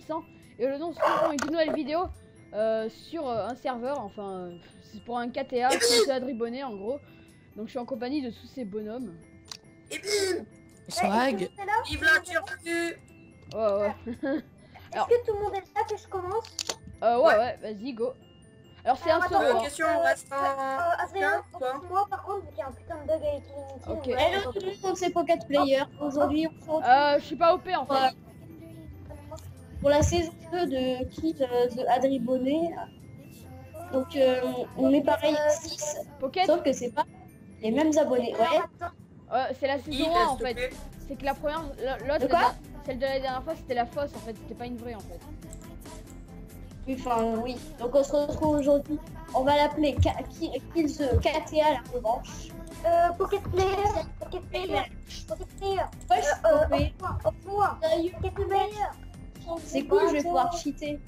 puissant. Et le nom se trouve une toute nouvelle vidéo sur un serveur, enfin c'est pour un KTA, c'est Adribonnet en gros. Donc je suis en compagnie de tous ces bonhommes. Et bim! Swag. Vive la Turquie! Ouais. Est-ce que tout le monde est là que je commence? Ouais, vas-y, go. Alors c'est un Alors, solo. attends, Hein. Question, on reste en... Adrien, quoi? moi par contre, vu qu'il y a un putain de bug avec Unity. Ok. Hello tout le monde, c'est Pocket Player. Aujourd'hui, on se retrouve Je suis pas OP en fait. pour la saison 2 de Kill de Adribonnet. Donc, on est pareil 6, Pocket, sauf que c'est pas les mêmes abonnés. Ouais. c'est la saison 1 en fait. C'est que la première, l'autre, De quoi? celle de la dernière fois, c'était la fausse en fait, c'était pas une vraie en fait. Oui, enfin, oui. Donc, on se retrouve aujourd'hui. On va l'appeler Kill the KTA la revanche. Pocket Player, Pocket Player, Pocket Player. Ouais, Au revoir, sérieux. Pocket Player. C'est cool, je vais pouvoir cheater.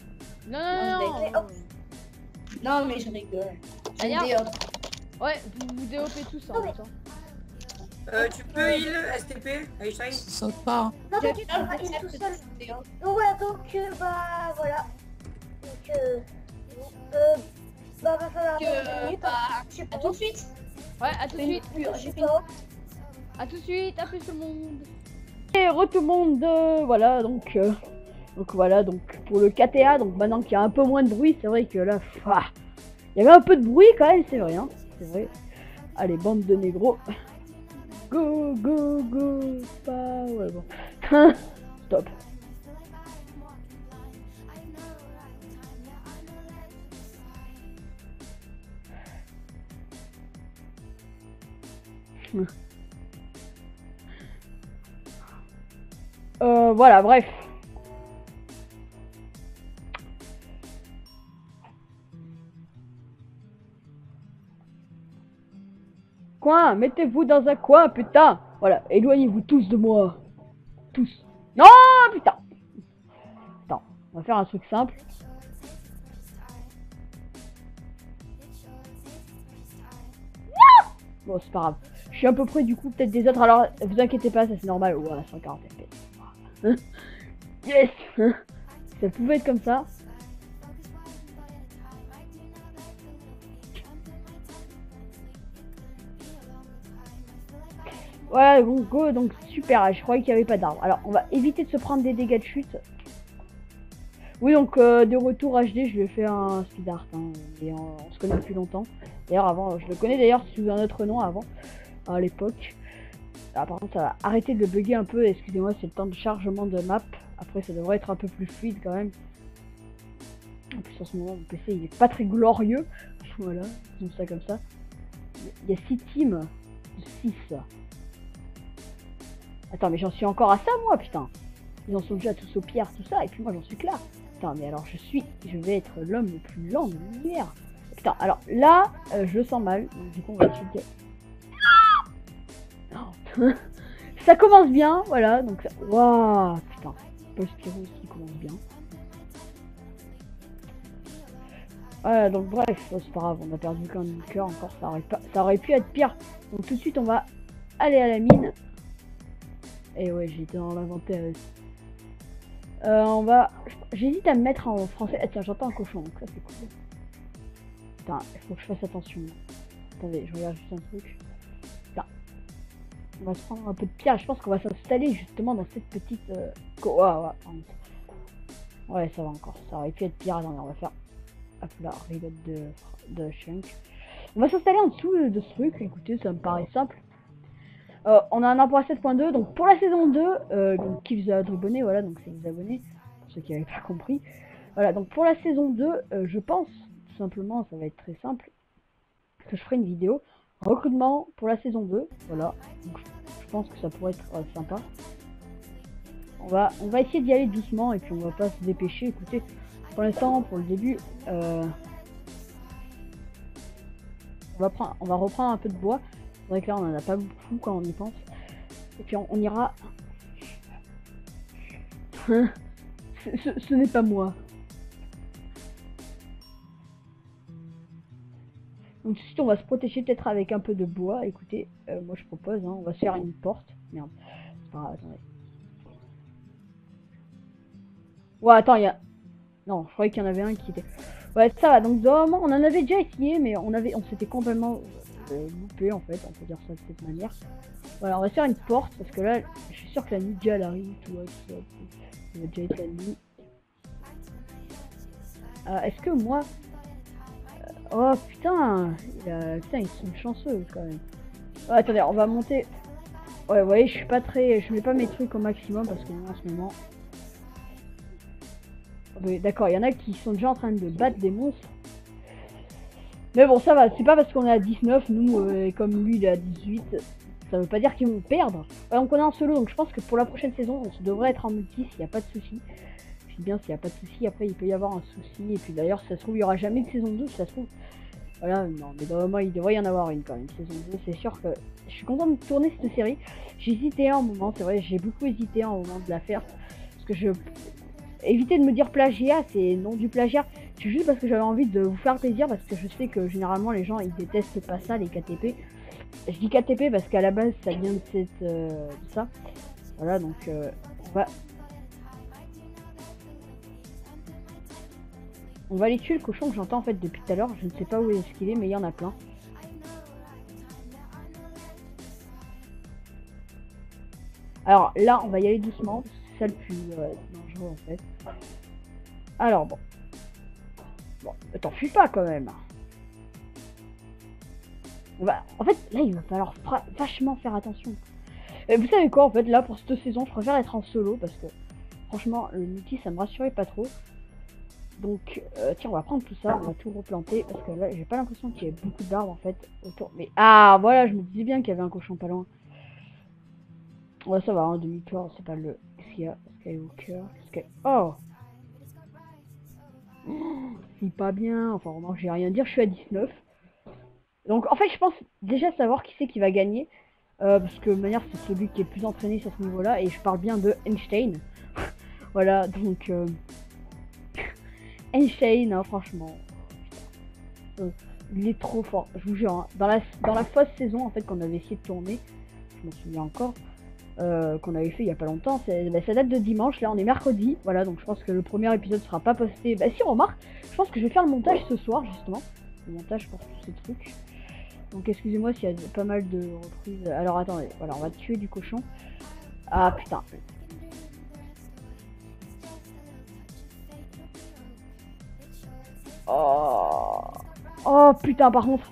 Non. Non, mais je rigole. D'ailleurs- J'ai des autres. Ouais, vous DOP tous en même temps. Tu peux heal STP, Einstein? Saute pas. Non, J'ai t'inquiète, pas on va le il tout seul. de hein. Donc voilà, bah voilà. Donc va falloir attendre 2 minutes. Bah, Je sais à pas. tout de suite. Ouais, à tout de suite. J'ai fait une À tout de suite, à plus tout le monde. Et re tout le monde, voilà donc pour le KTA, donc maintenant qu'il y a un peu moins de bruit, c'est vrai que là, il y avait un peu de bruit quand même, c'est vrai, hein, c'est vrai. Allez, bande de négros. Go, pas, ouais bon. Stop. Voilà, bref. Coin, mettez-vous dans un coin, putain. Voilà, éloignez-vous tous de moi. Tous. Non, putain. Attends, on va faire un truc simple. Non. Bon, c'est pas grave. Je suis à peu près du coup peut-être des autres, alors vous inquiétez pas, ça c'est normal. Ouais, 140 FPS. Yes. Ça pouvait être comme ça. Ouais, bon, go, donc super, je croyais qu'il n'y avait pas d'arbre. Alors, on va éviter de se prendre des dégâts de chute. Oui, donc, de retour HD, je lui ai fait un speed art, hein, et on se connaît depuis longtemps. D'ailleurs, avant, je le connais d'ailleurs sous un autre nom avant, à l'époque. Ah, par contre, ça va arrêter de bugger un peu, excusez-moi, c'est le temps de chargement de map. Après, ça devrait être un peu plus fluide quand même. En plus, en ce moment, mon PC, il est pas très glorieux. Voilà, disons ça comme ça. Il y a 6 teams de 6. Attends, mais j'en suis encore à ça, moi, putain. Ils en sont déjà tous aux pierres, tout ça, et puis moi, j'en suis que là. Putain, mais alors, je vais être l'homme le plus lent de l'univers. Putain, alors, là, je le sens mal. Donc, du coup, on va checker. Non. Ça commence bien, voilà, donc ça... Waouh, putain. Paul Spirou qui commence bien. Voilà, donc bref, c'est pas grave, on a perdu qu'un cœur encore, ça aurait pu être pire. Donc tout de suite, on va aller à la mine. Et ouais, j'étais dans l'inventaire aussi. J'hésite à me mettre en français. Ah, tiens, j'entends un cochon, donc ça c'est cool. Putain, il faut que je fasse attention. Attendez, je regarde juste un truc. Putain. On va se prendre un peu de pierre. Je pense qu'on va s'installer justement dans cette petite... Ouais, ça va encore. Ça aurait pu être pire. Attendez, on va faire... Hop là, reload de chunk. On va s'installer en dessous de ce truc. Écoutez, ça me paraît simple. On a un import à 7.2, donc pour la saison 2, donc qui vous a abonné, voilà, donc c'est les abonnés, pour ceux qui n'avaient pas compris. Voilà, donc pour la saison 2, je pense, tout simplement, ça va être très simple, que je ferai une vidéo recrutement pour la saison 2, voilà, donc je pense que ça pourrait être sympa. On va essayer d'y aller doucement, et puis on va pas se dépêcher, écoutez, pour l'instant, pour le début, on va reprendre un peu de bois. C'est vrai que là on en a pas beaucoup quand on y pense. Et puis on ira. Ce n'est pas moi. Donc tout de suite on va se protéger peut-être avec un peu de bois. Écoutez, moi je propose, hein, on va se faire une porte. Merde. C'est pas grave, attendez. Ouais, attends, il y a... Non, je croyais qu'il y en avait un qui était... Ouais, ça va. Donc, normalement, on en avait déjà essayé, mais on s'était complètement loupé, en fait. On peut dire ça de cette manière. Voilà, on va faire une porte, parce que là, je suis sûr que la nuit, déjà, elle arrive, tout ça. Ça va déjà être la nuit. Est-ce que moi... Oh, putain, putain, ils sont chanceux, quand même. Ouais, attendez, on va monter... Ouais, vous voyez, je suis pas très... Je mets pas mes trucs au maximum, parce que en ce moment... Oui, d'accord, il y en a qui sont déjà en train de battre des monstres. Mais bon, ça va, c'est pas parce qu'on est à 19, nous, et comme lui il est à 18, ça veut pas dire qu'ils vont perdre. Ouais, donc on est en solo, donc je pense que pour la prochaine saison, on devrait être en multi s'il n'y a pas de souci. Je dis bien s'il n'y a pas de souci, après il peut y avoir un souci, et puis d'ailleurs, si ça se trouve, il y aura jamais de saison 2, si ça se trouve. Voilà, non, mais normalement, il devrait y en avoir une quand même, saison 2, c'est sûr que je suis content de tourner cette série. J'ai hésité un moment, c'est vrai, j'ai beaucoup hésité un moment de la faire, parce que je... Éviter de me dire plagiat, c'est non du plagiat. C'est juste parce que j'avais envie de vous faire plaisir, parce que je sais que généralement les gens ils détestent pas ça, les KTP. Je dis KTP parce qu'à la base ça vient de cette de ça. Voilà, donc on va aller tuer le cochon que j'entends en fait depuis tout à l'heure. Je ne sais pas où est-ce qu'il est, mais il y en a plein. Alors là, on va y aller doucement, c'est ça le plus dangereux en fait. Alors bon, t'en fuis pas quand même. En fait, là, il va falloir vachement faire attention. Et vous savez quoi, en fait, là, pour cette saison, je préfère être en solo, parce que, franchement, le multi, ça me rassurait pas trop. Donc, tiens, on va prendre tout ça, on va tout replanter, parce que là, j'ai pas l'impression qu'il y ait beaucoup d'arbres, en fait, autour. Mais, ah, voilà, je me disais bien qu'il y avait un cochon pas loin. Ouais, ça va, un demi-tour, c'est pas le... Qu'est-ce qu'il y a? Skywalker, Oh! C'est pas bien, enfin, vraiment, j'ai rien à dire, je suis à 19. Donc en fait je pense déjà savoir qui c'est qui va gagner. Parce que de manière c'est celui qui est plus entraîné sur ce niveau là. Et je parle bien de Einstein. Voilà donc Einstein hein, franchement. Il est trop fort, je vous jure. Hein. Dans la fausse saison en fait qu'on avait essayé de tourner, je m'en souviens encore, qu'on avait fait il y a pas longtemps, ça date de dimanche, là on est mercredi, voilà donc je pense que le premier épisode sera pas posté. Bah si remarque, je pense que je vais faire le montage ce soir justement. Le montage pour tous ces trucs. Donc excusez-moi s'il y a pas mal de reprises. Alors attendez, voilà, on va tuer du cochon. Ah putain. Oh, oh putain par contre.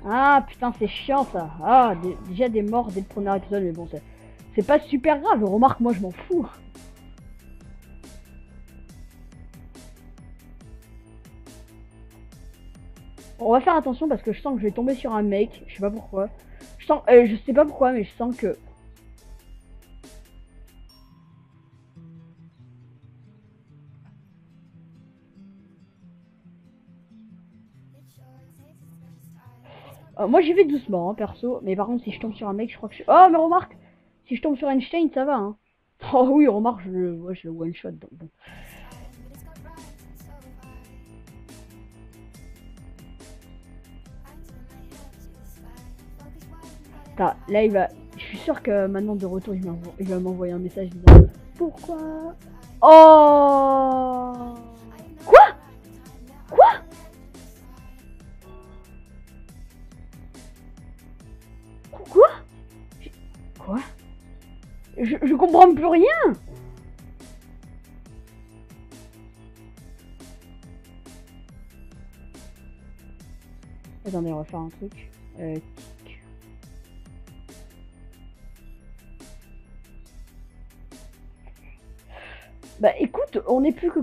Ah putain c'est chiant ça. Ah déjà des morts dès le premier épisode mais bon c'est pas super grave. Remarque moi je m'en fous. On va faire attention parce que je sens que je vais tomber sur un mec. Je sais pas pourquoi. Je sais pas pourquoi mais je sens que... moi j'y vais doucement hein, perso. Mais par contre si je tombe sur un mec je crois que je... Oh mais remarque, si je tombe sur Einstein ça va hein. Oh oui remarque je le one shot donc bon. Là je suis sûr que maintenant de retour il va m'envoyer un message disant pourquoi. Oh quoi. Quoi Quoi je comprends plus rien. Attendez on va faire un truc. Bah écoute, on n'est plus que...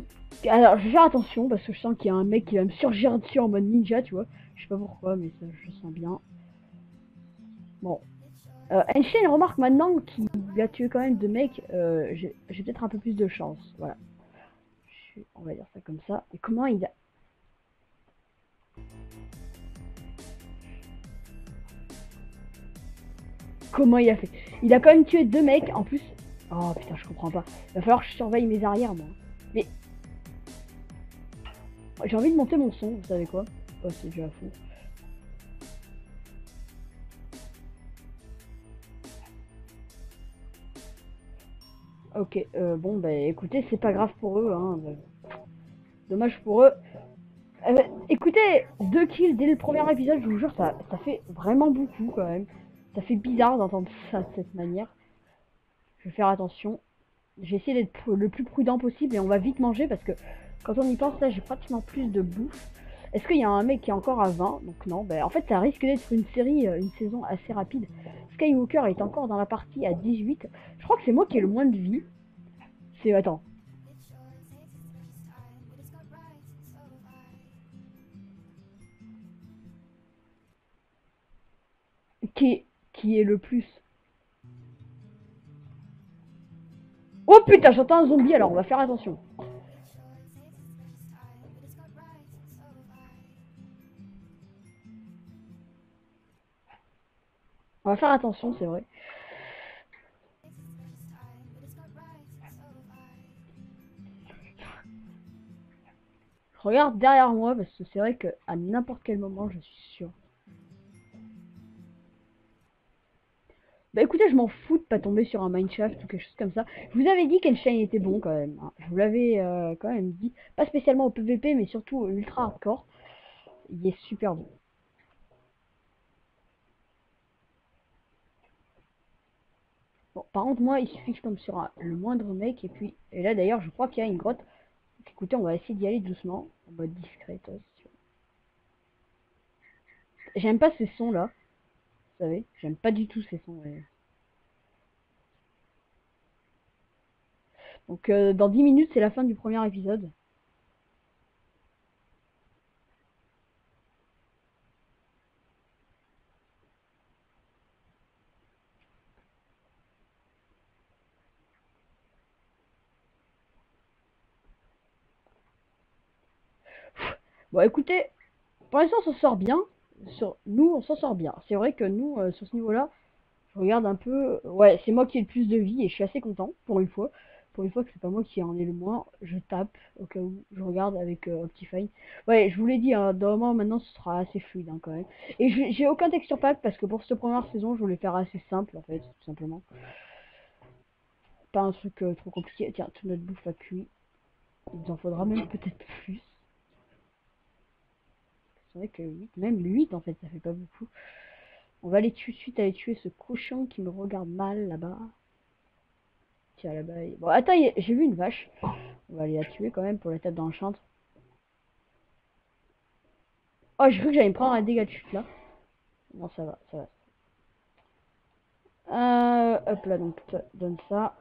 Alors je vais faire attention parce que je sens qu'il y a un mec qui va me surgir dessus en mode ninja, tu vois. Je sais pas pourquoi, mais ça je sens bien. Bon. Einstein remarque maintenant qu'il a tué quand même deux mecs, j'ai peut-être un peu plus de chance. Voilà. On va dire ça comme ça. Et comment il a... comment il a fait? Il a quand même tué 2 mecs en plus. Oh putain, je comprends pas. Il va falloir que je surveille mes arrières, moi. Mais j'ai envie de monter mon son, vous savez quoi? Oh, c'est déjà fou. Ok, bon, bah écoutez, c'est pas grave pour eux, hein. Dommage pour eux. Écoutez, 2 kills dès le premier épisode, je vous jure, ça fait vraiment beaucoup quand même. Ça fait bizarre d'entendre ça de cette manière. Je vais faire attention. Je vais essayer d'être le plus prudent possible et on va vite manger parce que quand on y pense, là, j'ai pratiquement plus de bouffe. Est-ce qu'il y a un mec qui est encore à 20? Donc non, bah, en fait, ça risque d'être une série, une saison assez rapide. Skywalker est encore dans la partie à 18. Je crois que c'est moi qui ai le moins de vie. C'est... Attends. Qui est le plus? Oh putain, j'entends un zombie, alors on va faire attention. On va faire attention, c'est vrai. Je regarde derrière moi parce que c'est vrai que à n'importe quel moment, je suis sûr. Bah écoutez, je m'en fous de pas tomber sur un mineshaft ou quelque chose comme ça. Je vous avais dit qu'Enshine était bon quand même, hein. Je vous l'avais quand même dit. Pas spécialement au PVP, mais surtout au ultra hardcore. Il est super bon. Bon, par contre, moi, il suffit que je tombe sur le moindre mec. Et là d'ailleurs, je crois qu'il y a une grotte. Donc, écoutez, on va essayer d'y aller doucement, en mode discret. J'aime pas ces sons là. Vous savez, j'aime pas du tout ces sons. Ouais. Donc dans 10 minutes, c'est la fin du premier épisode. Bon, écoutez, pour l'instant, on s'en sort bien. Nous, on s'en sort bien. C'est vrai que nous, sur ce niveau-là, je regarde un peu. Ouais, c'est moi qui ai le plus de vie et je suis assez content pour une fois. Pour une fois que c'est pas moi qui en ai le moins, je tape au cas où je regarde avec Optifine. Ouais, je vous l'ai dit, hein, normalement maintenant ce sera assez fluide hein, quand même. Et j'ai aucun texture pack parce que pour cette première saison, je voulais faire assez simple en fait, tout simplement. Pas un truc trop compliqué. Tiens, toute notre bouffe a cuit. Il en faudra même peut-être plus. C'est vrai que 8, même 8 en fait, ça fait pas beaucoup. On va aller tout de suite aller tuer ce cochon qui me regarde mal là-bas. Tiens, là-bas. Bon, attends, j'ai vu une vache. On va aller la tuer quand même pour la table dans le chantre. Oh, j'ai cru que j'allais me prendre un dégât de chute là. Non, ça va, ça va. Hop là, donc donne ça.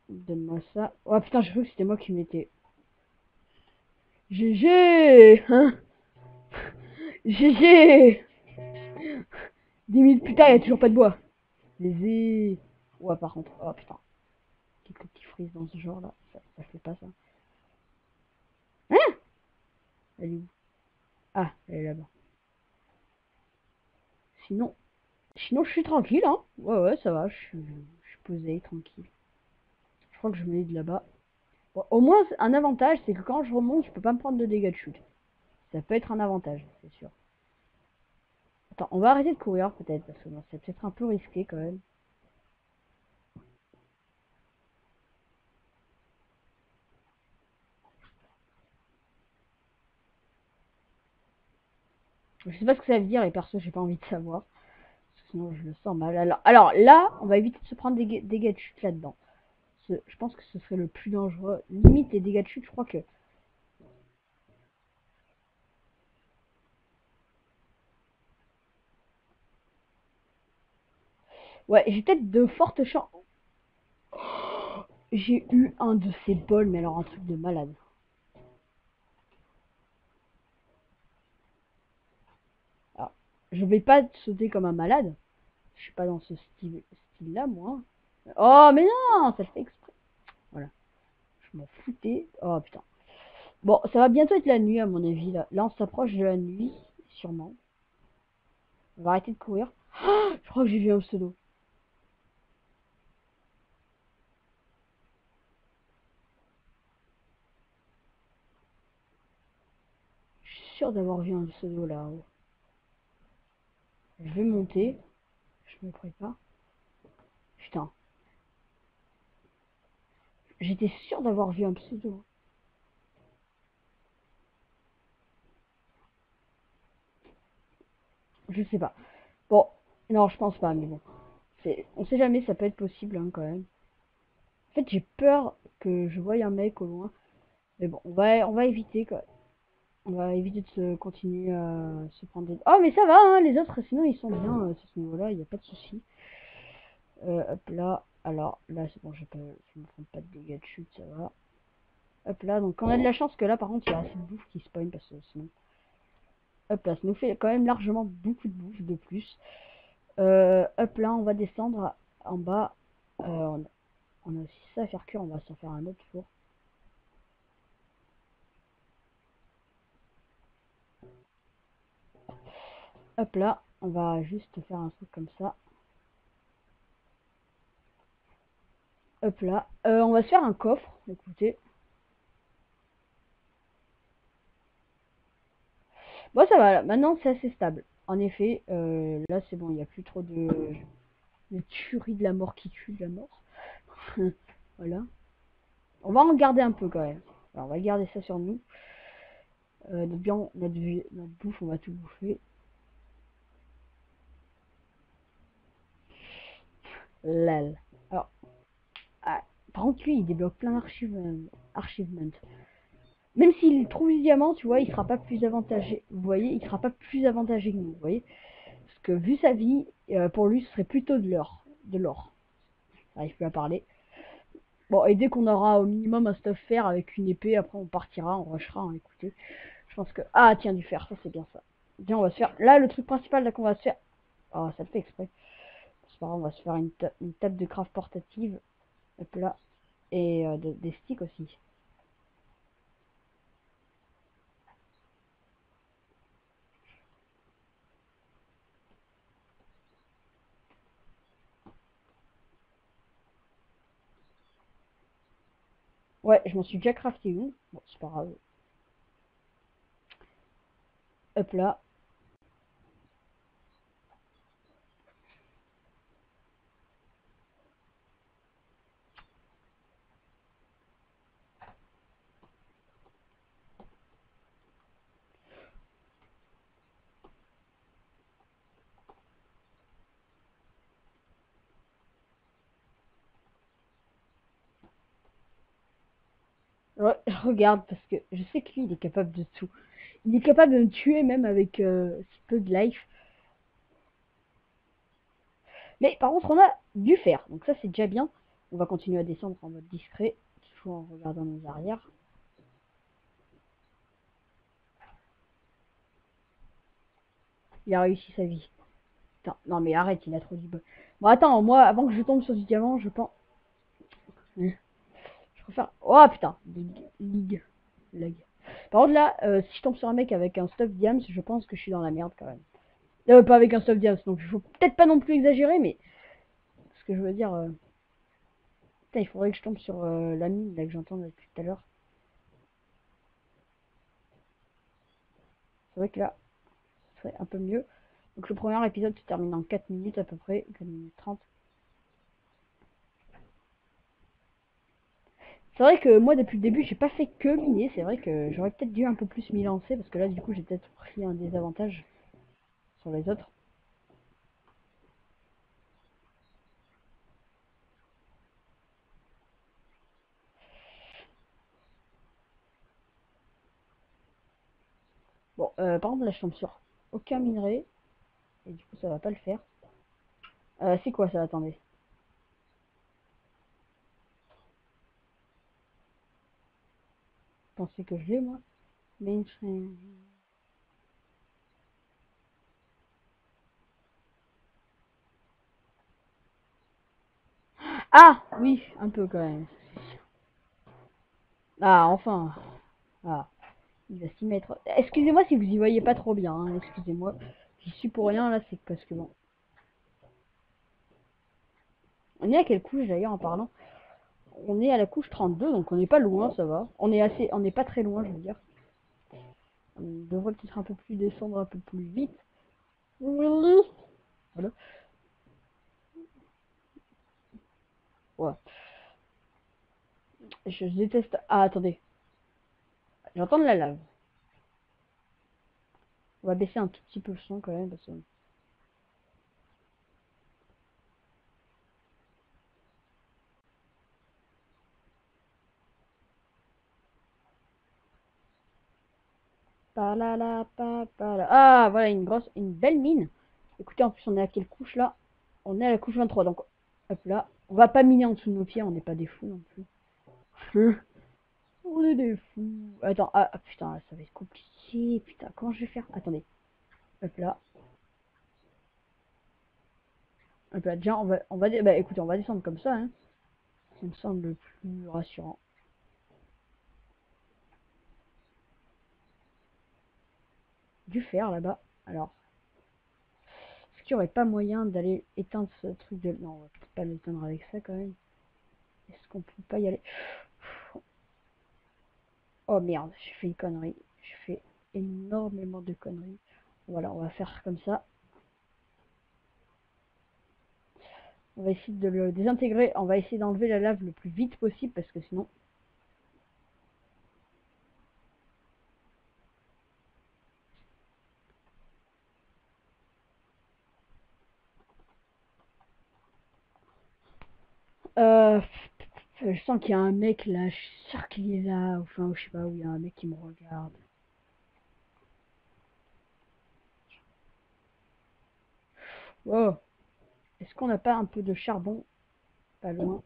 Donne-moi ça. Oh putain, j'ai cru que c'était moi qui m'étais. GG hein. GG 10 minutes plus tard, il n'y a toujours pas de bois. Les. Ouais, par contre. Oh putain. Quelques petits frises dans ce genre là. Ça fait pas ça. Hein? Elle est où? Ah, elle est là-bas. Sinon. Sinon, je suis tranquille, hein. Ouais, ouais, ça va. Je suis posé, tranquille. Je crois que je me mets de là-bas. Bon, au moins, un avantage, c'est que quand je remonte, je peux pas me prendre de dégâts de chute. Ça peut être un avantage, c'est sûr. Attends, on va arrêter de courir peut-être, parce que bon, c'est peut-être un peu risqué quand même. Je sais pas ce que ça veut dire et perso, j'ai pas envie de savoir. Parce que sinon, je le sens mal. Alors là, on va éviter de se prendre des dégâts de chute là-dedans. Je pense que ce serait le plus dangereux. Limite, les dégâts de chute, je crois que... Ouais, j'ai peut-être de fortes chances. J'ai eu un de ces bols, mais alors un truc de malade. Alors, je vais pas sauter comme un malade. Je suis pas dans ce style-là, moi. Oh, mais non, ça le fait exprès. Voilà, je m'en foutais. Oh, putain. Bon, ça va bientôt être la nuit, à mon avis. Là on s'approche de la nuit, sûrement. On va arrêter de courir. Ah, je crois que j'ai vu un pseudo. sûr d'avoir vu un pseudo là-haut. Je vais monter. Je me prépare. Putain. J'étais sûr d'avoir vu un pseudo. Je sais pas. Bon, non, je pense pas, mais bon. On sait jamais, ça peut être possible hein, quand même. En fait, j'ai peur que je voie un mec au loin. Mais bon, on va éviter quoi. On va éviter de se continuer à se prendre des... Oh, mais ça va, hein, les autres, sinon ils sont bien à ce niveau-là, il n'y a pas de souci. Hop là, alors là c'est bon, je me prends pas de dégâts de chute, ça va. Hop là, donc on a de la chance que là par contre il y a assez de bouffe qui spawn parce que sinon... Hop là, ça nous fait quand même largement beaucoup de bouffe de plus. Hop là, on va descendre en bas. On a aussi ça à faire cuire, on va s'en faire un autre four. Hop là, on va juste faire un truc comme ça. Hop là, on va se faire un coffre, écoutez. Bon, ça va, là. Maintenant c'est assez stable. En effet, là c'est bon, il n'y a plus trop de tuerie de la mort qui tue de la mort. Voilà. On va en garder un peu quand même. Alors, on va garder ça sur nous. Notre bouffe, on va tout bouffer. Lol. Alors, ah, par contre, lui, il débloque plein d'archivements. Même s'il trouve le diamant, tu vois, il sera pas plus avantagé. Vous voyez, il sera pas plus avantagé que nous, vous voyez. Parce que vu sa vie, pour lui, ce serait plutôt de l'or. De l'or. J'arrive plus à parler. Bon, et dès qu'on aura au minimum un stuff fer avec une épée, après on partira, on rushera, hein, écoutez. Je pense que... Ah, tiens, du fer, ça c'est bien ça. Tiens, on va se faire... Là, le truc principal là qu'on va se faire... Oh, ça le fait exprès. C'est pas grave, on va se faire une table de craft portative. Hop là. Et des sticks aussi. Ouais, je m'en suis déjà crafté une. Bon, c'est pas grave. Hop là. Ouais, regarde, parce que je sais que lui, il est capable de tout. Il est capable de me tuer même avec si peu de life. Mais par contre, on a du fer. Donc ça, c'est déjà bien. On va continuer à descendre en mode discret. Toujours en regardant nos arrières. Il a réussi sa vie. Putain, non mais arrête, il a trop du bol. Bon, attends, moi, avant que je tombe sur du diamant, je pense... Je préfère... Oh putain, lag. Par contre là, si je tombe sur un mec avec un stuff diams, je pense que je suis dans la merde quand même. Pas avec un stuff diams, donc il faut peut-être pas non plus exagérer, mais... Ce que je veux dire... Putain, il faudrait que je tombe sur la mine là que j'entends depuis tout à l'heure. C'est vrai que là, ce serait un peu mieux. Donc le premier épisode se termine en 4 minutes à peu près, 4 minutes 30. C'est vrai que moi depuis le début j'ai pas fait que miner, c'est vrai que j'aurais peut-être dû un peu plus m'y lancer parce que là du coup j'ai peut-être pris un désavantage sur les autres. Bon, par contre là je tombe sur aucun minerai et du coup ça va pas le faire. C'est quoi ça? Attendez. Pensez que je l'ai moi? Mainstream. Ah oui, un peu quand même. Ah enfin. Ah, il va s'y mettre. Excusez-moi si vous y voyez pas trop bien, hein, excusez-moi. J'y suis pour rien là, c'est parce que bon. On est à quelle couche d'ailleurs en parlant? On est à la couche 32, donc on n'est pas loin, ça va. On est pas très loin, je veux dire. On devrait peut-être un peu plus descendre un peu plus vite. Voilà. Ouais. Je déteste. Ah, attendez. J'entends de la lave. On va baisser un tout petit peu le son quand même parce que. Ah, voilà une belle mine. Écoutez, en plus on est à quelle couche là? On est à la couche 23, donc hop là. On va pas miner en dessous de nos pieds, on n'est pas des fous non plus. On est des fous. Attends, putain, ça va être compliqué. Putain, comment je vais faire? Attendez. Hop là. Hop là, déjà bah écoutez, on va descendre comme ça, hein. Ça me semble le plus rassurant. Du fer là-bas. Alors, est-ce qu'il n'y aurait pas moyen d'aller éteindre ce truc de. Non, on va peut-être pas l'éteindre avec ça quand même. Est-ce qu'on peut pas y aller? Oh merde, j'ai fait une connerie. J'ai fait énormément de conneries. Voilà, on va faire comme ça. On va essayer de le désintégrer. On va essayer d'enlever la lave le plus vite possible parce que sinon. Euh, je sens qu'il y a un mec là. Je suis sûr qu'il est là. Enfin, je sais pas où il y a un mec qui me regarde. Oh, est-ce qu'on n'a pas un peu de charbon? Pas loin.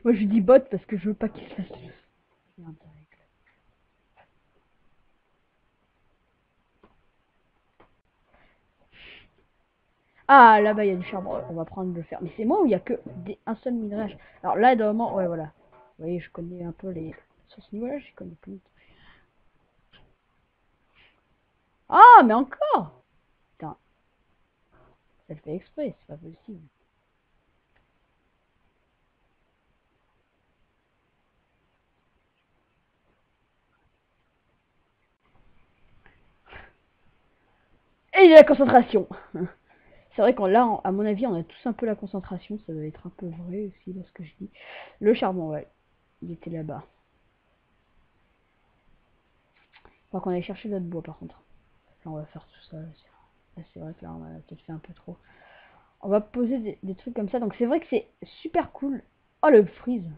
Moi je dis bot parce que je veux pas qu'il se fasse. Merde, avec là. Ah, là-bas il y a du charbon. On va prendre le fer. Mais c'est moi où il y a que un seul minerai. Alors là, normalement, ouais, voilà. Vous voyez, je connais un peu les. Sur ce niveau-là, je connais plus. Ah, mais encore! Putain, ça le fait exprès, c'est pas possible. Et il y a la concentration! C'est vrai qu'on là, à mon avis, on a tous un peu la concentration. Ça doit être un peu vrai aussi, là, ce que je dis. Le charbon, ouais. Il était là-bas. Faut qu'on aille chercher notre bois, par contre. Là, on va faire tout ça. Là, c'est vrai que là, on a peut-être fait un peu trop. On va poser des trucs comme ça. Donc, c'est vrai que c'est super cool. Oh, le freeze!